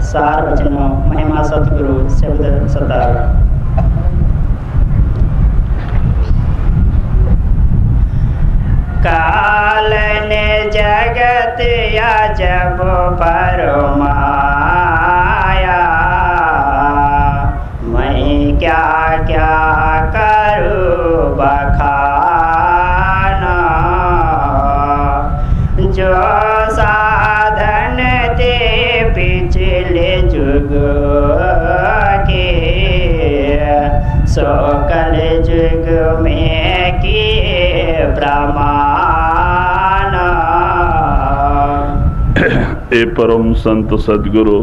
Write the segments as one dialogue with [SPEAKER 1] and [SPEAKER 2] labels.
[SPEAKER 1] सार वचनों महिमा सतगुरु शब्द सतार। काल ने जगत या जब फरमाया, मैं क्या क्या करूँ बखाना। जो साधन थे पिछले जुग के, सो कल जुग में किए प्रमाण।
[SPEAKER 2] ए परम संत सदगुरु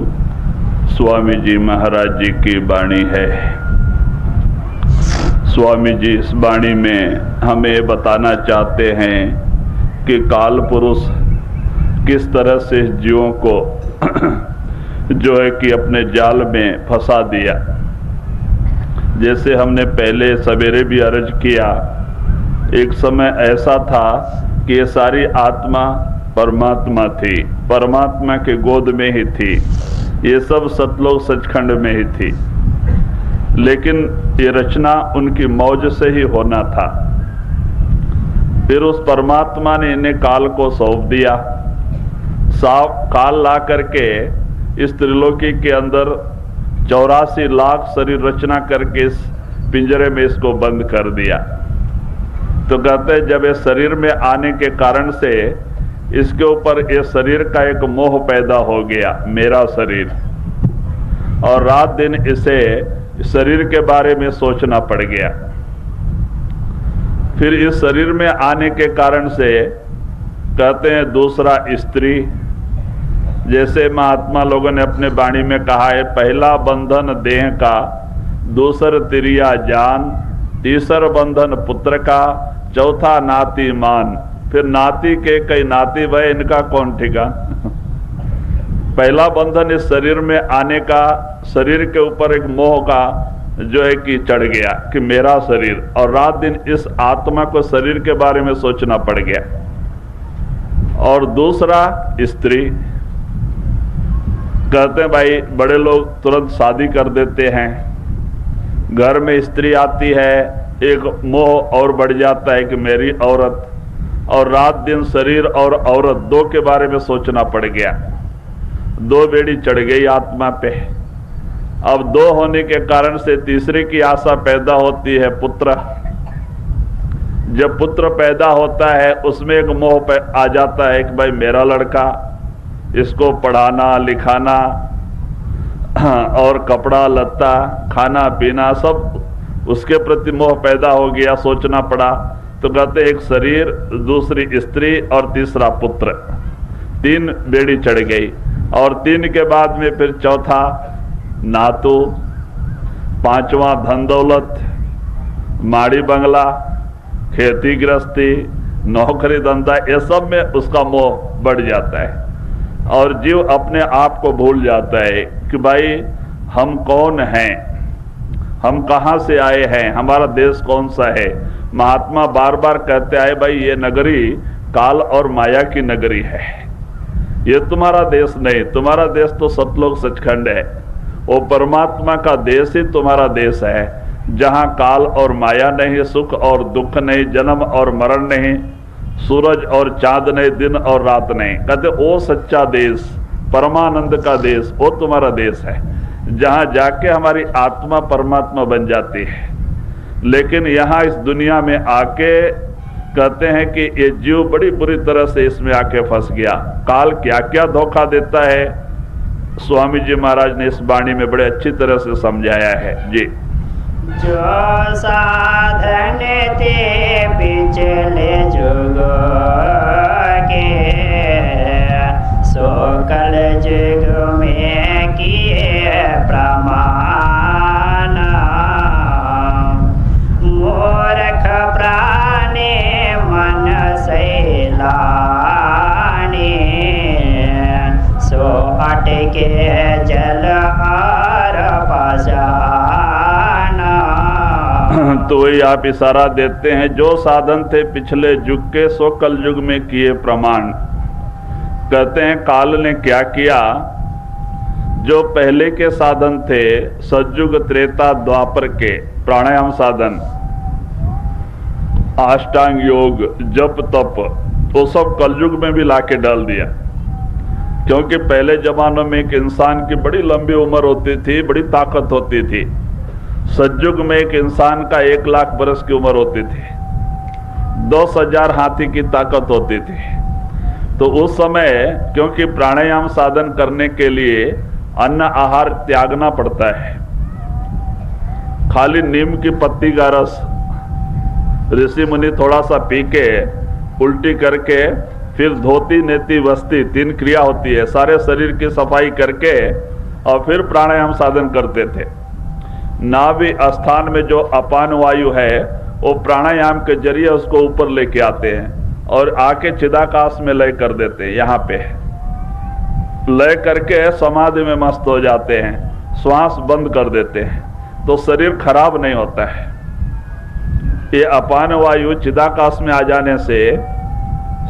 [SPEAKER 2] स्वामी जी महाराज जी की वाणी है। स्वामी जी इस वाणी में हमें बताना चाहते हैं कि काल पुरुष किस तरह से जीवों को जो है कि अपने जाल में फंसा दिया। जैसे हमने पहले सवेरे भी अर्ज किया, एक समय ऐसा था कि ये सारी आत्मा परमात्मा थी, परमात्मा के गोद में ही थी, ये सब सतलोक सचखंड में ही थी, लेकिन ये रचना उनकी मौज से ही होना था। फिर उस परमात्मा ने इन्हें काल को सौंप दिया। काल ला करके इस त्रिलोकी के अंदर 84 लाख शरीर रचना करके इस पिंजरे में इसको बंद कर दिया। तो कहते हैं जब ये शरीर में आने के कारण से इसके ऊपर ये शरीर का एक मोह पैदा हो गया, मेरा शरीर, और रात दिन इसे शरीर के बारे में सोचना पड़ गया। फिर इस शरीर में आने के कारण से कहते हैं दूसरा स्त्री, जैसे महात्मा लोगों ने अपने वाणी में कहा है, पहला बंधन देह का, दूसर तिरिया जान, तीसर बंधन पुत्र का, चौथा नाती मान। फिर नाती के कई नाती वह, इनका कौन ठिकान। पहला बंधन इस शरीर में आने का, शरीर के ऊपर एक मोह का जो है कि चढ़ गया कि मेरा शरीर, और रात दिन इस आत्मा को शरीर के बारे में सोचना पड़ गया। और दूसरा स्त्री, कहते हैं भाई बड़े लोग तुरंत शादी कर देते हैं, घर में स्त्री आती है, एक मोह और बढ़ जाता है कि मेरी औरत, और रात दिन शरीर और औरत दो के बारे में सोचना पड़ गया। दो बेड़ी चढ़ गई आत्मा पे। अब दो होने के कारण से तीसरे की आशा पैदा होती है, पुत्र। जब पुत्र पैदा होता है उसमें एक मोह आ जाता है कि भाई मेरा लड़का, इसको पढ़ाना लिखाना और कपड़ा लत्ता खाना पीना सब उसके प्रति मोह पैदा हो गया, सोचना पड़ा। तो कहते एक शरीर, दूसरी स्त्री और तीसरा पुत्र, 3 बेड़ी चढ़ गई। और 3 के बाद में फिर चौथा नातू, 5वां धन दौलत, माड़ी बंगला, खेती गृहस्थी, नौकरी धंधा, ये सब में उसका मोह बढ़ जाता है और जीव अपने आप को भूल जाता है कि भाई हम कौन हैं, हम कहाँ से आए हैं, हमारा देश कौन सा है। महात्मा बार बार कहते आए भाई ये नगरी काल और माया की नगरी है, ये तुम्हारा देश नहीं, तुम्हारा देश तो सतलोक सचखंड है। वो परमात्मा का देश ही तुम्हारा देश है, जहाँ काल और माया नहीं, सुख और दुख नहीं, जन्म और मरण नहीं, सूरज और चांद नहीं, दिन और रात नहीं। कहते वो सच्चा देश, परमानंद का देश, वो तुम्हारा देश है, जहाँ जाके हमारी आत्मा परमात्मा बन जाती है। लेकिन यहाँ इस दुनिया में आके कहते हैं कि ये जीव बड़ी बुरी तरह से इसमें आके फंस गया। काल क्या क्या धोखा देता है, स्वामी जी महाराज ने इस वाणी में बड़े अच्छी तरह से समझाया है जी।
[SPEAKER 1] जो साधन थे पिछले जुग के, सो कल जुग में किए प्रमाण। मूर्ख प्राणी मन सैलानी, सो अटके जल और पाषाण।
[SPEAKER 2] तो वही आप इशारा देते हैं, जो साधन थे पिछले युग के, सो कल युग में किए प्रमाण। कहते हैं काल ने क्या किया, जो पहले के साधन थे सतयुग त्रेता द्वापर के प्राणायाम साधन, अष्टांग योग, जप तप, वो सब कलयुग में भी लाके डाल दिया। क्योंकि पहले जमानों में एक इंसान की बड़ी लंबी उम्र होती थी, बड़ी ताकत होती थी। सतयुग में एक इंसान का 1 लाख बरस की उम्र होती थी, 10,000 हाथी की ताकत होती थी। तो उस समय क्योंकि प्राणायाम साधन करने के लिए अन्न आहार त्यागना पड़ता है, खाली नीम की पत्ती का रस ऋषि मुनि थोड़ा सा पी के उल्टी करके फिर धोती नेति वस्ती 3 क्रिया होती है, सारे शरीर की सफाई करके और फिर प्राणायाम साधन करते थे। नाभि स्थान में जो अपान वायु है वो प्राणायाम के जरिए उसको ऊपर लेके आते हैं और आके चिदाकाश में लय कर देते हैं। यहाँ पे लय करके समाधि में मस्त हो जाते हैं, श्वास बंद कर देते हैं, तो शरीर खराब नहीं होता है। ये अपान वायु चिदाकाश में आ जाने से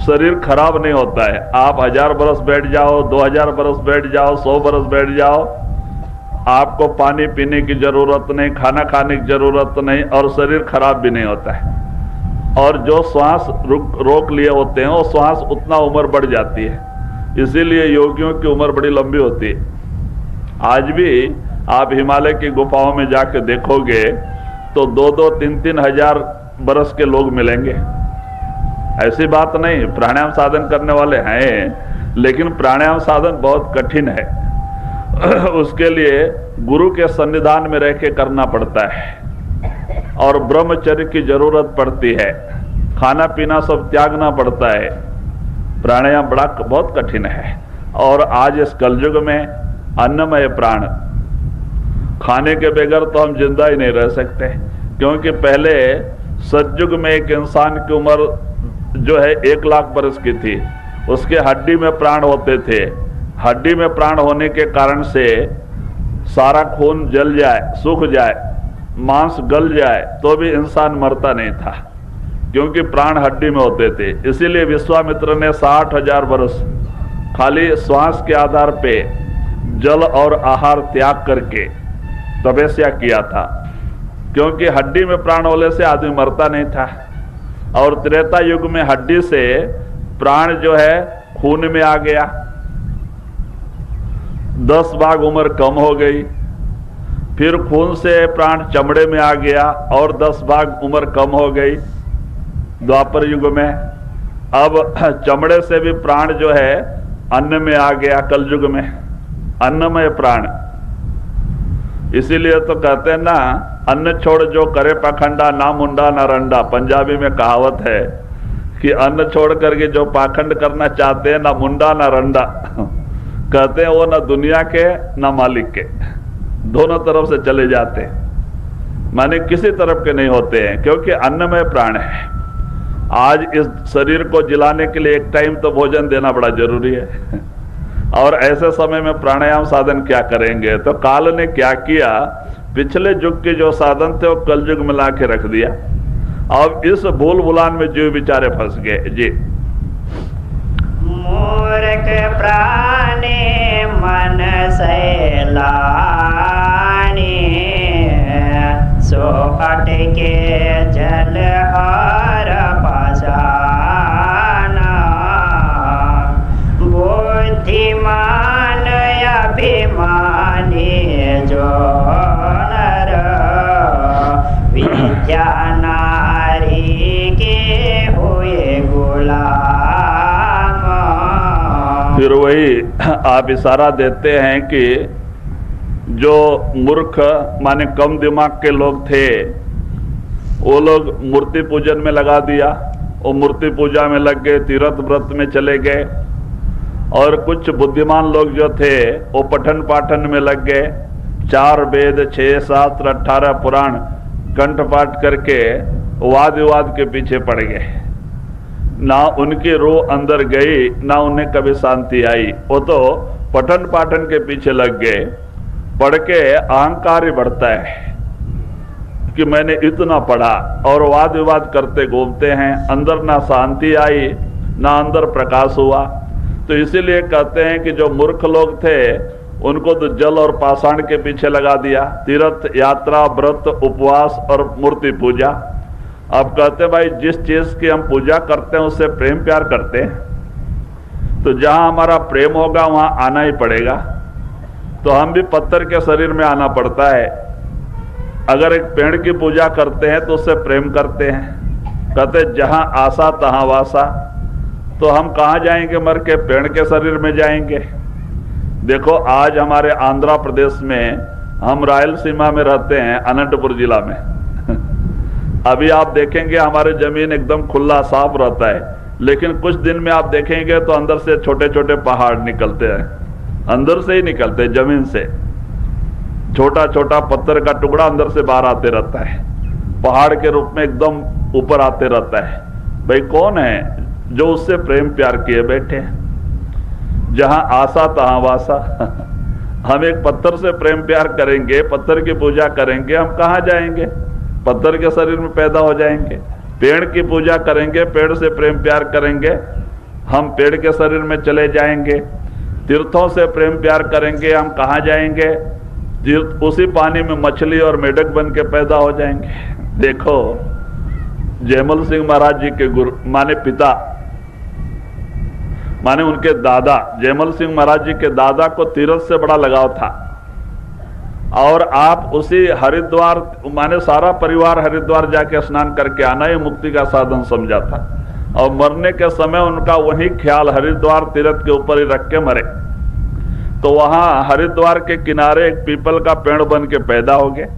[SPEAKER 2] शरीर खराब नहीं होता है। आप 1000 बरस बैठ जाओ, 2000 बरस बैठ जाओ, 100 बरस बैठ जाओ, आपको पानी पीने की जरूरत नहीं, खाना खाने की जरूरत नहीं और शरीर खराब भी नहीं होता है। और जो श्वास रोक लिए होते हैं वो श्वास उतना उम्र बढ़ जाती है, इसीलिए योगियों की उम्र बड़ी लंबी होती है। आज भी आप हिमालय की गुफाओं में जाके देखोगे तो 2-2, 3-3 हजार बरस के लोग मिलेंगे। ऐसी बात नहीं, प्राणायाम साधन करने वाले हैं, लेकिन प्राणायाम साधन बहुत कठिन है। उसके लिए गुरु के सन्निधान में रह के करना पड़ता है और ब्रह्मचर्य की जरूरत पड़ती है, खाना पीना सब त्यागना पड़ता है। प्राणायाम बहुत कठिन है। और आज इस कलयुग में अन्नमय प्राण, खाने के बगैर तो हम जिंदा ही नहीं रह सकते। क्योंकि पहले सतयुग में एक इंसान की उम्र जो है 1 लाख बरस की थी, उसके हड्डी में प्राण होते थे। हड्डी में प्राण होने के कारण से सारा खून जल जाए, सूख जाए, मांस गल जाए तो भी इंसान मरता नहीं था, क्योंकि प्राण हड्डी में होते थे। इसीलिए विश्वामित्र ने 60,000 बरस खाली श्वास के आधार पे जल और आहार त्याग करके तपस्या किया था, क्योंकि हड्डी में प्राण होने से आदमी मरता नहीं था। और त्रेता युग में हड्डी से प्राण जो है खून में आ गया, 10 भाग उम्र कम हो गई। फिर खून से प्राण चमड़े में आ गया और 10 भाग उम्र कम हो गई द्वापर युग में। अब चमड़े से भी प्राण जो है अन्न में आ गया कल युग में, अन्नमय प्राण। इसीलिए तो कहते हैं ना, अन्न छोड़ जो करे पाखंडा, ना मुंडा ना रंडा। पंजाबी में कहावत है कि अन्न छोड़ करके जो पाखंड करना चाहते हैं, ना मुंडा ना रंडा, कहते हैं वो ना दुनिया के ना मालिक के, दोनों तरफ से चले जाते हैं, माने किसी तरफ के नहीं होते हैं, क्योंकि अन्नमय प्राण है। आज इस शरीर को जिलाने के लिए एक टाइम तो भोजन देना बड़ा जरूरी है। और ऐसे समय में प्राणायाम साधन क्या करेंगे? तो काल ने क्या किया, पिछले युग के जो साधन थे वो कल युग में ला के रख दिया। अब इस भूल भुलान में जीव बेचारे फंस गए। जी,
[SPEAKER 1] मूर्ख प्राणी मन सैलानी, सो के जल हर पासाना, बुद्धिमान अभिमानी जो नर, विद्या नारी के हुए गुलाम।
[SPEAKER 2] फिर वही आप इशारा देते हैं कि जो मूर्ख माने कम दिमाग के लोग थे, वो लोग मूर्ति पूजन में लगा दिया, वो मूर्ति पूजा में लग गए, तीर्थ व्रत में चले गए। और कुछ बुद्धिमान लोग जो थे वो पठन पाठन में लग गए, 4 वेद 6 शास्त्र 18 पुराण कंठपाठ करके वाद विवाद के पीछे पड़ गए। ना उनकी रूह अंदर गई, ना उन्हें कभी शांति आई। वो तो पठन पाठन के पीछे लग गए, पढ़ के अहंकार ही बढ़ता है कि मैंने इतना पढ़ा, और वाद विवाद करते घूमते हैं। अंदर ना शांति आई, ना अंदर प्रकाश हुआ। तो इसीलिए कहते हैं कि जो मूर्ख लोग थे उनको तो जल और पाषाण के पीछे लगा दिया। तीर्थ यात्रा, व्रत, उपवास और मूर्ति पूजा। अब कहते भाई जिस चीज की हम पूजा करते हैं उससे प्रेम प्यार करते हैं, तो जहां हमारा प्रेम होगा वहां आना ही पड़ेगा। तो हम भी पत्थर के शरीर में आना पड़ता है। अगर एक पेड़ की पूजा करते हैं तो उससे प्रेम करते हैं। कहते जहां आशा तहां वासा। तो हम कहाँ जाएंगे मर के? पेड़ के शरीर में जाएंगे। देखो आज हमारे आंध्र प्रदेश में, हम रायलसीमा में रहते हैं, अनंतपुर जिला में अभी आप देखेंगे हमारे जमीन एकदम खुला साफ रहता है, लेकिन कुछ दिन में आप देखेंगे तो अंदर से छोटे छोटे पहाड़ निकलते हैं। अंदर से ही निकलते, जमीन से छोटा छोटा पत्थर का टुकड़ा अंदर से बाहर आते रहता है, पहाड़ के रूप में एकदम ऊपर आते रहता है। भाई कौन है? जो उससे प्रेम प्यार किए बैठे हैं। जहां आशा तहां वासा हम एक पत्थर से प्रेम प्यार करेंगे, पत्थर की पूजा करेंगे, हम कहाँ जाएंगे? पत्थर के शरीर में पैदा हो जाएंगे। पेड़ की पूजा करेंगे, पेड़ से प्रेम प्यार करेंगे, हम पेड़ के शरीर में चले जाएंगे। तीर्थों से प्रेम प्यार करेंगे, हम कहाँ जाएंगे? तीर्थ उसी पानी में मछली और मेढक बन के पैदा हो जाएंगे। देखो जयमल सिंह महाराज जी के गुरु माने पिता, माने उनके दादा, जयमल सिंह महाराज जी के दादा को तीर्थ से बड़ा लगाव था। और आप उसी हरिद्वार, माने सारा परिवार हरिद्वार जाके स्नान करके आना ही मुक्ति का साधन समझा था। और मरने के समय उनका वही ख्याल हरिद्वार तीर्थ के ऊपर ही रख के मरे। तो वहां हरिद्वार के किनारे एक पीपल का पेड़ बन के पैदा हो गए।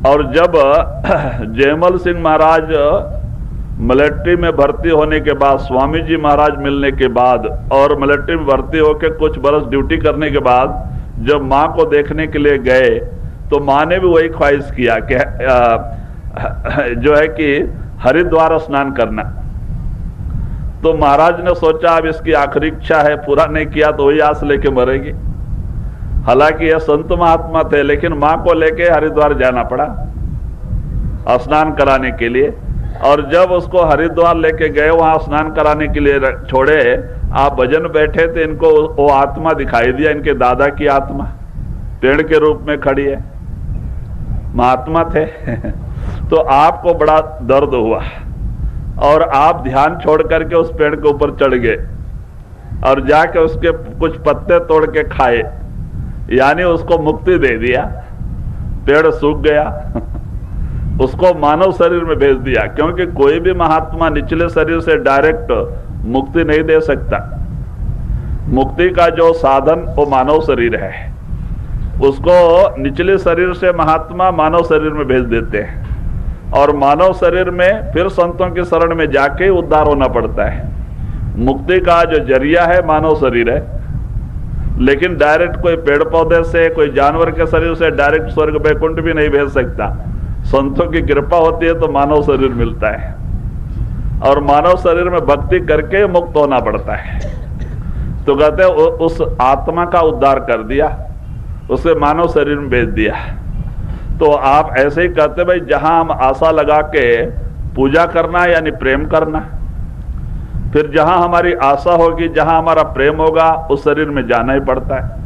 [SPEAKER 2] और जब जयमल सिंह महाराज मिलिट्री में भर्ती होने के बाद, स्वामी जी महाराज मिलने के बाद और मिलिट्री में भर्ती होकर कुछ बरस ड्यूटी करने के बाद जब माँ को देखने के लिए गए, तो माँ ने भी वही ख्वाहिश किया कि जो है कि हरिद्वार स्नान करना। तो महाराज ने सोचा अब इसकी आखिरी इच्छा है, पूरा नहीं किया तो वही आस लेके मरेगी। हालांकि यह संत महात्मा थे, लेकिन माँ को लेके हरिद्वार जाना पड़ा स्नान कराने के लिए। और जब उसको हरिद्वार लेके गए, वहां स्नान कराने के लिए छोड़े, आप भजन बैठे थे, इनको वो आत्मा दिखाई दिया, इनके दादा की आत्मा पेड़ के रूप में खड़ी है, महात्मा थे तो आपको बड़ा दर्द हुआ और आप ध्यान छोड़ करके उस पेड़ के ऊपर चढ़ गए और जाके उसके कुछ पत्ते तोड़ के खाए, यानी उसको मुक्ति दे दिया। पेड़ सूख गया उसको मानव शरीर में भेज दिया, क्योंकि कोई भी महात्मा निचले शरीर से डायरेक्ट मुक्ति नहीं दे सकता। मुक्ति का जो साधन वो मानव शरीर है, उसको निचले शरीर से महात्मा मानव शरीर में भेज देते हैं। और मानव शरीर में फिर संतों की शरण में जाके उद्धार होना पड़ता है। मुक्ति का जो जरिया है मानव शरीर है, लेकिन डायरेक्ट कोई पेड़ पौधे से, कोई जानवर के शरीर से डायरेक्ट स्वर्ग वैकुंठ भी नहीं भेज सकता। संतों की कृपा होती है तो मानव शरीर मिलता है, और मानव शरीर में भक्ति करके मुक्त होना पड़ता है। तो कहते हैं उस आत्मा का उद्धार कर दिया, उसे मानव शरीर में भेज दिया। तो आप ऐसे ही कहते भाई जहां हम आशा लगा के पूजा करना यानी प्रेम करना, फिर जहां हमारी आशा होगी, जहां हमारा प्रेम होगा, उस शरीर में जाना ही पड़ता है,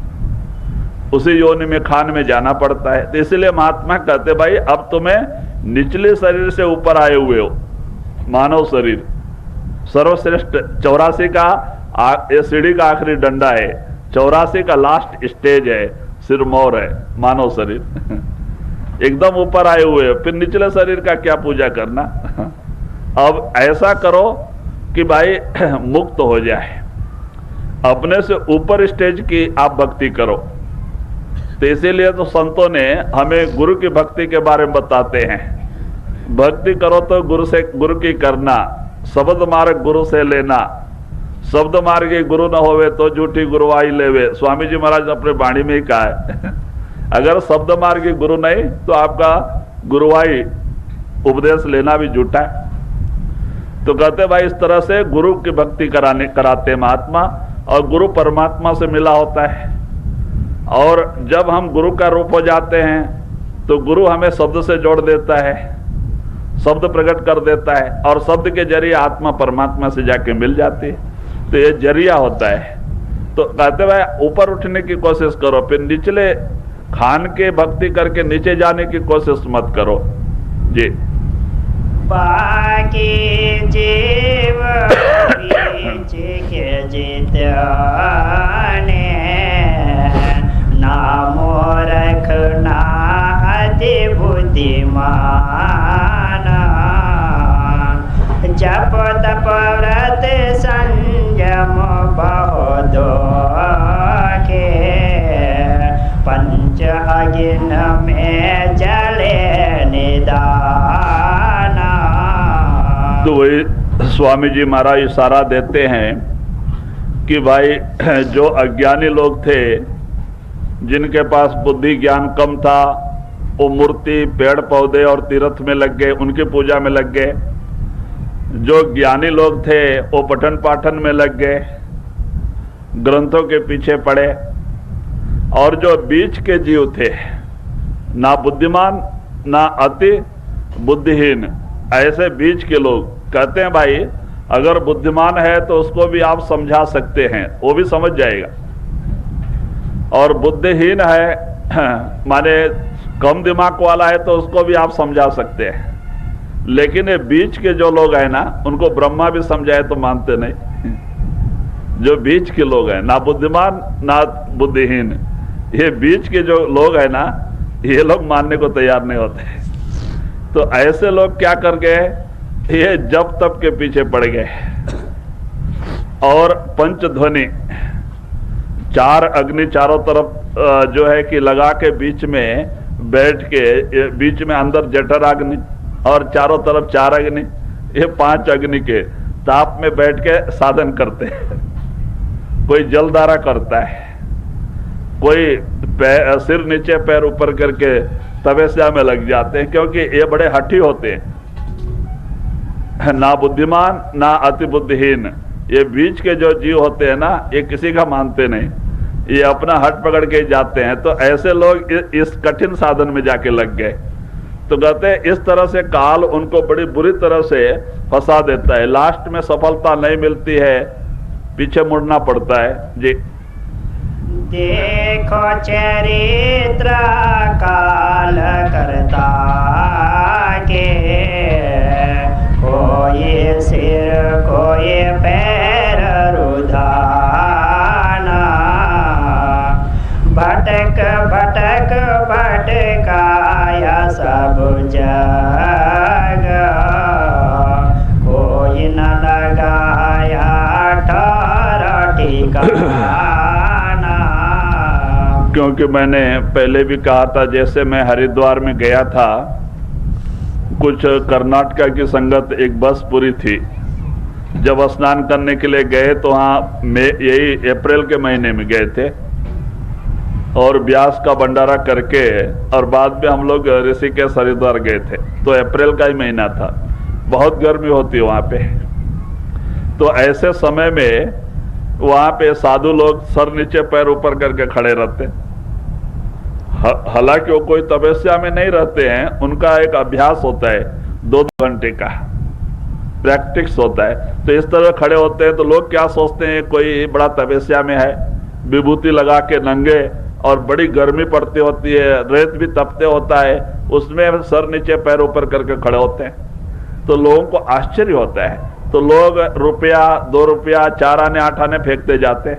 [SPEAKER 2] उसी योनि में खान में जाना पड़ता है। तो इसलिए महात्मा कहते भाई अब तुम्हें निचले शरीर से ऊपर आए हुए हो, मानव शरीर सर्वश्रेष्ठ 84 का ये सीढ़ी का आखिरी डंडा है, 84 का लास्ट स्टेज है, सिरमौर है मानव शरीर एकदम ऊपर आए हुए हो, फिर निचले शरीर का क्या पूजा करना। अब ऐसा करो कि भाई मुक्त हो जाए, अपने से ऊपर स्टेज की आप भक्ति करो। तो इसीलिए तो संतों ने हमें गुरु की भक्ति के बारे में बताते हैं। भक्ति करो तो गुरु की करना, शब्द मार्ग गुरु से लेना, शब्द मार्ग गुरु न होवे तो झूठी गुरुवाई लेवे। स्वामी जी महाराज ने अपने वाणी में ही कहा है अगर शब्द मार्ग गुरु नहीं तो आपका गुरुवाई उपदेश लेना भी झूठा है। तो कहते भाई इस तरह से गुरु की भक्ति कराते महात्मा, और गुरु परमात्मा से मिला होता है। और जब हम गुरु का रूप हो जाते हैं तो गुरु हमें शब्द से जोड़ देता है, शब्द प्रकट कर देता है, और शब्द के जरिए आत्मा परमात्मा से जाके मिल जाती है। तो ये जरिया होता है। तो कहते भाई ऊपर उठने की कोशिश करो, फिर निचले खान के भक्ति करके नीचे जाने की कोशिश मत करो जी।
[SPEAKER 1] बाकी जीव बीच के जितने नामो रखना अति बुद्धिमान, जप तप व्रत संयम बहुत के, पंच अग्नि में जले निदान।
[SPEAKER 2] तो वही स्वामी जी महाराज इशारा देते हैं कि भाई जो अज्ञानी लोग थे, जिनके पास बुद्धि ज्ञान कम था, वो मूर्ति पेड़ पौधे और तीर्थ में लग गए, उनकी पूजा में लग गए। जो ज्ञानी लोग थे वो पठन पाठन में लग गए, ग्रंथों के पीछे पड़े। और जो बीच के जीव थे, ना बुद्धिमान ना अति बुद्धिहीन, ऐसे बीच के लोग कहते हैं भाई अगर बुद्धिमान है तो उसको भी आप समझा सकते हैं, वो भी समझ जाएगा। और बुद्धिहीन है माने कम दिमाग वाला है तो उसको भी आप समझा सकते हैं। लेकिन ये बीच के जो लोग हैं ना, उनको ब्रह्मा भी समझाए तो मानते नहीं। जो बीच के लोग हैं, ना बुद्धिमान ना बुद्धिहीन, ये बीच के जो लोग हैं ना, ये लोग मानने को तैयार नहीं होते। तो ऐसे लोग क्या कर गए, ये जप तप के पीछे पड़ गए। और पंचध्वनि, चार अग्नि चारों तरफ जो है कि लगा के बीच में बैठ के, बीच में अंदर जठर अग्नि और चारों तरफ चार अग्नि, ये पांच अग्नि के ताप में बैठ के साधन करते हैं। कोई जलधारा करता है, कोई सिर नीचे पैर ऊपर करके तपस्या में लग जाते हैं, क्योंकि ये बड़े हठी होते हैं, ना बुद्धिमान ना अति बुद्धिहीन। ये बीच के जो जीव होते हैं ना, ये किसी का मानते नहीं, ये अपना हट पकड़ के जाते हैं। तो ऐसे लोग इस कठिन साधन में जाके लग गए। तो कहते हैं इस तरह से काल उनको बड़ी बुरी तरह से फंसा देता है, लास्ट में सफलता नहीं मिलती है, पीछे मुड़ना पड़ता है जी।
[SPEAKER 1] देखो चरित्र काल करता के, कोई सिर कोई पैर रुधाना, भटक भटक भटकाया सब जग, कोई न लगाया ठहर ठिकाना।
[SPEAKER 2] क्योंकि मैंने पहले भी कहा था, जैसे मैं हरिद्वार में गया था, कुछ कर्नाटका की संगत एक बस पूरी थी। जब स्नान करने के लिए गए तो वहाँ यही अप्रैल के महीने में गए थे, और ब्यास का भंडारा करके और बाद में हम लोग ऋषिकेश हरिद्वार गए थे। तो अप्रैल का ही महीना था, बहुत गर्मी होती है वहाँ पे। तो ऐसे समय में वहाँ पे साधु लोग सर नीचे पैर ऊपर करके खड़े रहते। हालांकि वो कोई तपस्या में नहीं रहते हैं, उनका एक अभ्यास होता है 2 घंटे का प्रैक्टिस होता है। तो इस तरह खड़े होते हैं तो लोग क्या सोचते हैं, कोई बड़ा तपस्या में है, विभूति लगा के नंगे, और बड़ी गर्मी पड़ती होती है, रेत भी तपते होता है, उसमें सर नीचे पैर ऊपर करके खड़े होते हैं। तो लोगों को आश्चर्य होता है। तो लोग रुपया 2 रुपया 4 आने 8 आने फेंकते जाते हैं।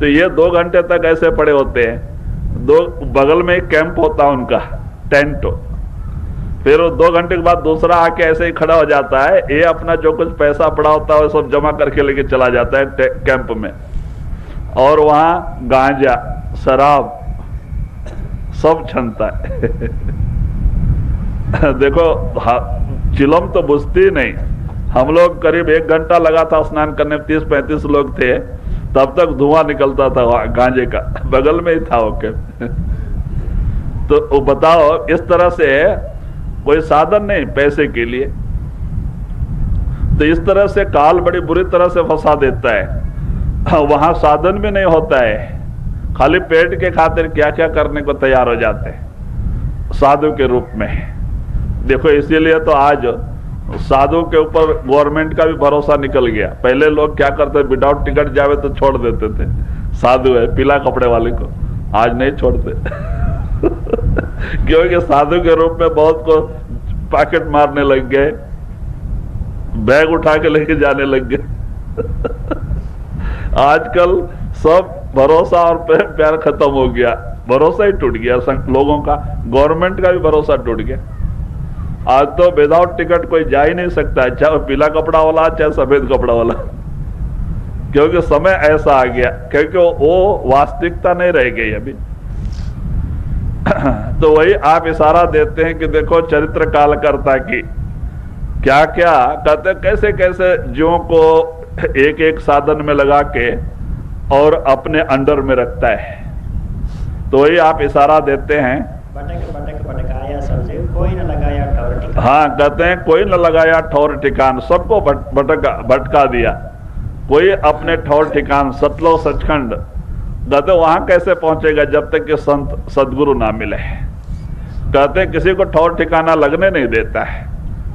[SPEAKER 2] तो ये 2 घंटे तक ऐसे पड़े होते हैं। बगल में एक कैंप होता है उनका, टेंट। फिर 2 घंटे के बाद दूसरा आके ऐसे ही खड़ा हो जाता है, ये अपना जो कुछ पैसा पड़ा होता है वो सब जमा करके लेके चला जाता है कैंप में। और वहाँ गांजा शराब सब छनता है। देखो चिलम तो बुझती नहीं। हम लोग करीब 1 घंटा लगा था स्नान करने में, 30-35 लोग थे, तब तक धुआं निकलता था गांजे का, बगल में ही था ओके। तो बताओ, इस तरह से कोई साधन नहीं पैसे के लिए। तो इस तरह से काल बड़ी बुरी तरह से फंसा देता है। वहां साधन भी नहीं होता है, खाली पेट के खातिर क्या क्या करने को तैयार हो जाते हैं साधु के रूप में। देखो इसीलिए तो आज साधु के ऊपर गवर्नमेंट का भी भरोसा निकल गया। पहले लोग क्या करते, विदाउट टिकट जावे तो छोड़ देते थे, साधु है पीला कपड़े वाले को, आज नहीं छोड़ते क्योंकि साधु के रूप में बहुत को पैकेट मारने लग गए, बैग उठा के लेके जाने लग गए आजकल सब भरोसा और प्यार खत्म हो गया, भरोसा ही टूट गया लोगों का, गवर्नमेंट का भी भरोसा टूट गया। आज तो विदाउट टिकट कोई जा ही नहीं सकता, चाहे पीला कपड़ा वाला चाहे सफेद कपड़ा वाला, क्योंकि समय ऐसा आ गया, क्योंकि वो वास्तविकता नहीं रह गई अभी तो वही आप इशारा देते हैं कि देखो चरित्र कालकर्ता की क्या क्या कहते, कैसे कैसे जीवों को एक एक साधन में लगा के और अपने अंडर में रखता है। तो वही आप इशारा देते हैं,
[SPEAKER 1] भटक भटक भटकाया सब जगह, कोई न लगाया ठौर ठिकान।
[SPEAKER 2] हाँ कहते हैं कोई न लगाया ठौर ठिकान, सबको भटका दिया, कोई अपने ठौर ठिकान सतलोक सचखंड कहते वहां कैसे पहुंचेगा जब तक कि संत सदगुरु ना मिले। कहते हैं किसी को ठौर ठिकाना लगने नहीं देता है,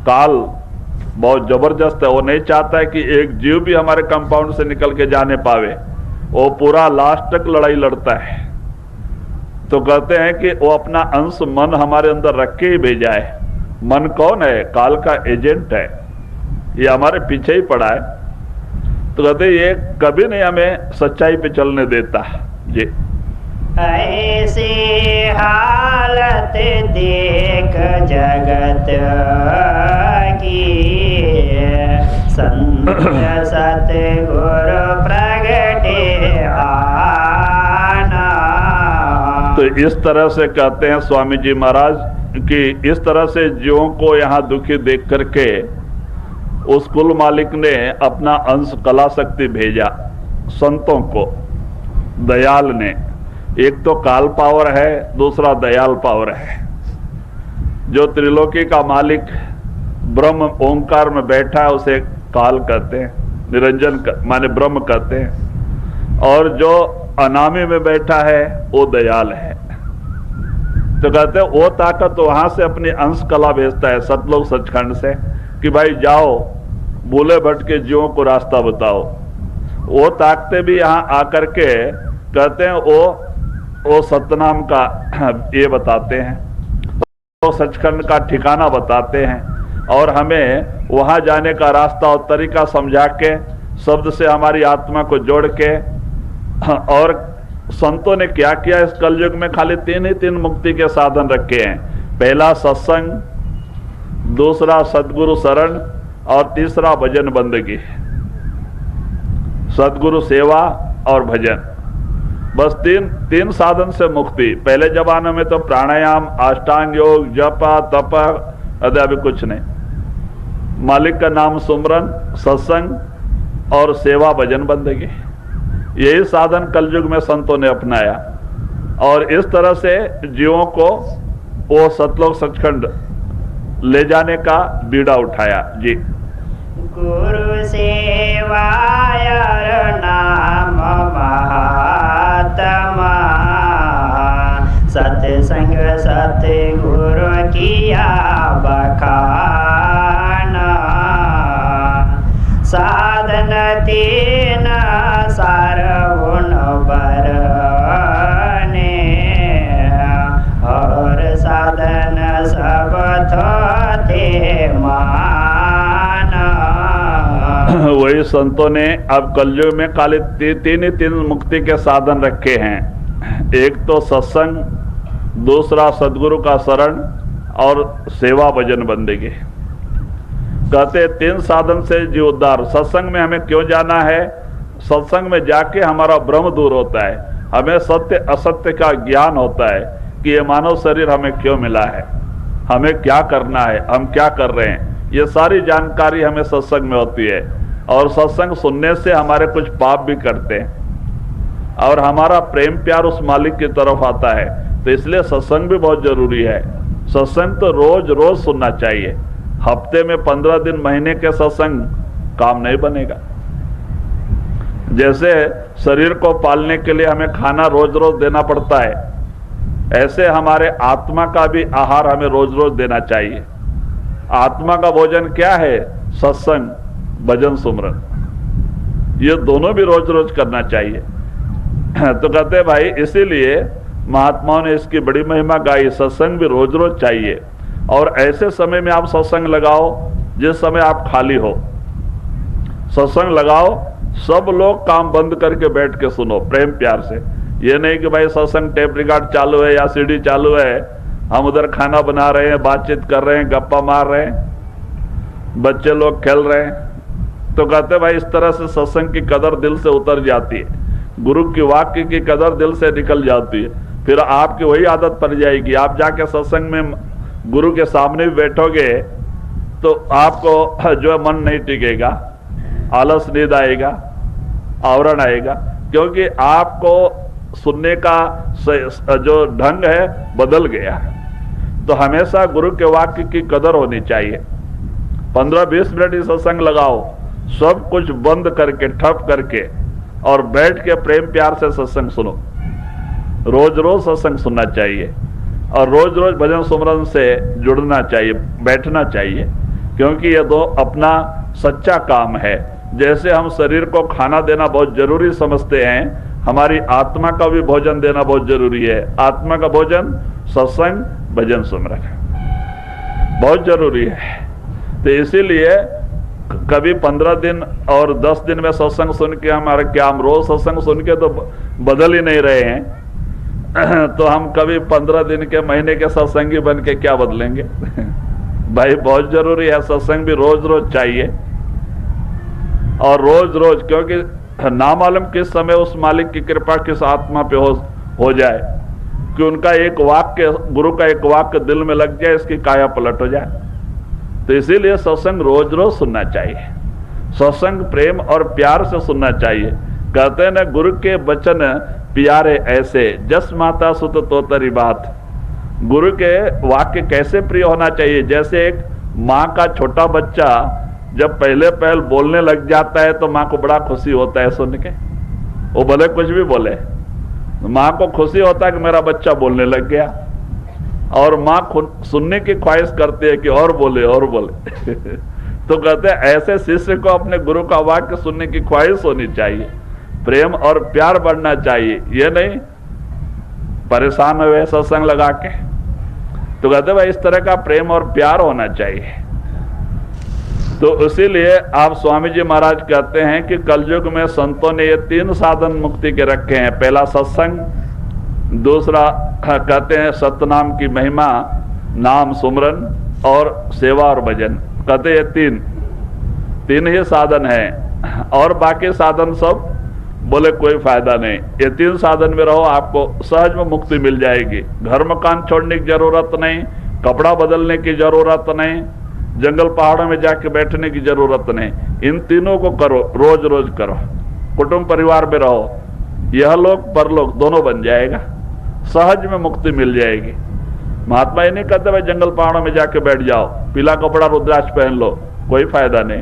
[SPEAKER 2] काल बहुत जबरदस्त है, वो नहीं चाहता है कि एक जीव भी हमारे कंपाउंड से निकल के जाने पावे, वो पूरा लास्ट तक लड़ाई लड़ता है। तो कहते हैं कि वो अपना अंश मन हमारे अंदर रख के ही भेजा है। मन कौन है? काल का एजेंट है, ये हमारे पीछे ही पड़ा है। तो कहते हैं ये कभी नहीं हमें सच्चाई पे चलने देता जी।
[SPEAKER 1] ऐसी हालत देख जगत की, संत सतगुरु प्रगटे आना।
[SPEAKER 2] तो इस तरह से कहते हैं स्वामी जी महाराज कि इस तरह से जीवों को यहाँ दुखी देख करके उस कुल मालिक ने अपना अंश कला शक्ति भेजा संतों को, दयाल ने। एक तो काल पावर है, दूसरा दयाल पावर है। जो त्रिलोकी का मालिक ब्रह्म ओंकार में बैठा है उसे काल कहते हैं, निरंजन माने ब्रह्म कहते हैं, और जो अनामी में बैठा है वो दयाल है। तो कहते हैं वो ताकत वहां से अपनी अंश कला भेजता है सतलोक सचखंड से कि भाई जाओ भूले भटके जीवों को रास्ता बताओ। वो ताकते भी यहाँ आकर के कहते हैं वो सतनाम का ये बताते हैं, वो सचखंड का ठिकाना बताते हैं, और हमें वहां जाने का रास्ता और तरीका समझा के शब्द से हमारी आत्मा को जोड़ के। और संतों ने क्या किया इस कलयुग में, खाली तीन मुक्ति के साधन रखे हैं। पहला सत्संग, दूसरा सदगुरु शरण, और तीसरा भजन बंदगी, सदगुरु सेवा और भजन। बस तीन साधन से मुक्ति। पहले जमाने में तो प्राणायाम, अष्टांग योग, जपा तपा, अभी कुछ नहीं। मालिक का नाम सुमरन, सत्संग और सेवा भजन बंदगी, यही साधन कलयुग में संतों ने अपनाया। और इस तरह से जीवों को वो सतलोक सचखंड ले जाने का बीड़ा उठाया जी।
[SPEAKER 1] गुरु सेवा और नाम महात्मा, सत्संग सतगुरु किया बखाना। साधन तीन सारवुन बरने, और साधन सब थे माना।
[SPEAKER 2] वही संतों ने अब कलयुग में खाली तीन मुक्ति के साधन रखे हैं। एक तो सत्संग, दूसरा सदगुरु का शरण, और सेवा भजन बंदगी। कहते तीन साधन से जीव उद्धार। सत्संग में हमें क्यों जाना है? सत्संग में जाके हमारा भ्रम दूर होता है, हमें सत्य असत्य का ज्ञान होता है कि ये मानव शरीर हमें क्यों मिला है, हमें क्या करना है, हम क्या कर रहे हैं, ये सारी जानकारी हमें सत्संग में होती है। और सत्संग सुनने से हमारे कुछ पाप भी करते हैं और हमारा प्रेम प्यार उस मालिक की तरफ आता है। तो इसलिए सत्संग भी बहुत जरूरी है। सत्संग तो रोज रोज सुनना चाहिए। हफ्ते में 15 दिन, महीने के सत्संग काम नहीं बनेगा। जैसे शरीर को पालने के लिए हमें खाना रोज रोज देना पड़ता है, ऐसे हमारे आत्मा का भी आहार हमें रोज रोज देना चाहिए। आत्मा का भोजन क्या है? सत्संग, भजन, सुमरन। ये दोनों भी रोज रोज करना चाहिए। तो कहते हैं भाई इसीलिए महात्माओं ने इसकी बड़ी महिमा गाई, सत्संग भी रोज रोज चाहिए। और ऐसे समय में आप सत्संग लगाओ जिस समय आप खाली हो, सत्संग लगाओ, सब लोग काम बंद करके बैठ के सुनो प्रेम प्यार से। ये नहीं कि भाई सत्संग टेप रिकॉर्ड चालू है या सीडी चालू है, हम उधर खाना बना रहे हैं, बातचीत कर रहे हैं, गप्पा मार रहे हैं, बच्चे लोग खेल रहे हैं। तो कहते भाई इस तरह से सत्संग की कदर दिल से उतर जाती है, गुरु की वाक्य की कदर दिल से निकल जाती है। फिर आपकी वही आदत पड़ जाएगी, आप जाके सत्संग में गुरु के सामने भी बैठोगे तो आपको जो है मन नहीं टिकेगा, आलस नींद आएगा, आवरण आएगा, क्योंकि आपको सुनने का जो ढंग है बदल गया है। तो हमेशा गुरु के वाक्य की कदर होनी चाहिए। 15-20 मिनट ही सत्संग लगाओ, सब कुछ बंद करके, ठप करके, और बैठ के प्रेम प्यार से सत्संग सुनो। रोज रोज सत्संग सुनना चाहिए और रोज रोज भजन सुमरन से जुड़ना चाहिए, बैठना चाहिए, क्योंकि ये दो अपना सच्चा काम है। जैसे हम शरीर को खाना देना बहुत जरूरी समझते हैं, हमारी आत्मा का भी भोजन देना बहुत जरूरी है। आत्मा का भोजन सत्संग, भजन, सुमरन बहुत जरूरी है। तो इसीलिए कभी 15 दिन और 10 दिन में सत्संग सुन के हमारे क्या, हम रोज सत्संग सुन के तो बदल ही नहीं रहे हैं, तो हम कभी 15 दिन के, महीने के सत्संगी बन के क्या बदलेंगे? भाई बहुत जरूरी है, सत्संग भी रोज रोज चाहिए। और रोज रोज, क्योंकि ना मालूम किस समय उस मालिक की कृपा किस आत्मा पे हो जाए कि उनका एक वाक्य, गुरु का एक वाक्य दिल में लग जाए, इसकी काया पलट हो जाए। तो इसीलिए सत्संग रोज रोज सुनना चाहिए, सत्संग प्रेम और प्यार से सुनना चाहिए। कहते हैं ना, गुरु के वचन प्यारे ऐसे, जस माता सुत तोतरी बात। गुरु के वाक्य कैसे प्रिय होना चाहिए? जैसे एक माँ का छोटा बच्चा जब पहले पहल बोलने लग जाता है तो माँ को बड़ा खुशी होता है सुन के, वो भले कुछ भी बोले, माँ को खुशी होता है कि मेरा बच्चा बोलने लग गया, और माँ सुनने की ख्वाहिश करती है कि और बोले और बोले। तो कहते हैं ऐसे शिष्य को अपने गुरु का वाक्य सुनने की ख्वाहिश होनी चाहिए, प्रेम और प्यार बढ़ना चाहिए, ये नहीं परेशान हुए सत्संग लगा के। तो कहते भाई इस तरह का प्रेम और प्यार होना चाहिए। तो इसीलिए आप स्वामी जी महाराज कहते हैं कि कलयुग में संतों ने ये 3 साधन मुक्ति के रखे हैं। पहला सत्संग, दूसरा कहते हैं सतनाम की महिमा, नाम सुमरन, और सेवा और भजन। कहते ये तीन ही साधन है, और बाकी साधन सब बोले कोई फायदा नहीं। ये 3 साधन में रहो, आपको सहज में मुक्ति मिल जाएगी। घर मकान छोड़ने की जरूरत नहीं, कपड़ा बदलने की जरूरत नहीं, जंगल पहाड़ों में जाके बैठने की जरूरत नहीं। इन तीनों को करो, रोज रोज करो, कुटुंब परिवार में रहो, यह लोग परलोक दोनों बन जाएगा, सहज में मुक्ति मिल जाएगी। महात्मा ये नहीं कहते भाई जंगल पहाड़ों में जाके बैठ जाओ, पीला कपड़ा रुद्राक्ष पहन लो, कोई फायदा नहीं।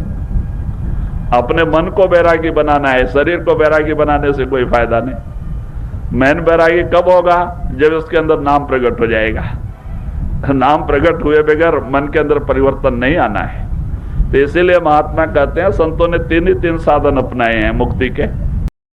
[SPEAKER 2] अपने मन को बैरागी बनाना है, शरीर को बैरागी बनाने से कोई फायदा नहीं। मैन बैरागी कब होगा? जब उसके अंदर नाम प्रकट हो जाएगा। नाम प्रकट हुए बगैर मन के अंदर परिवर्तन नहीं आना है। तो इसीलिए महात्मा कहते हैं संतों ने 3 ही 3 साधन अपनाए हैं मुक्ति के।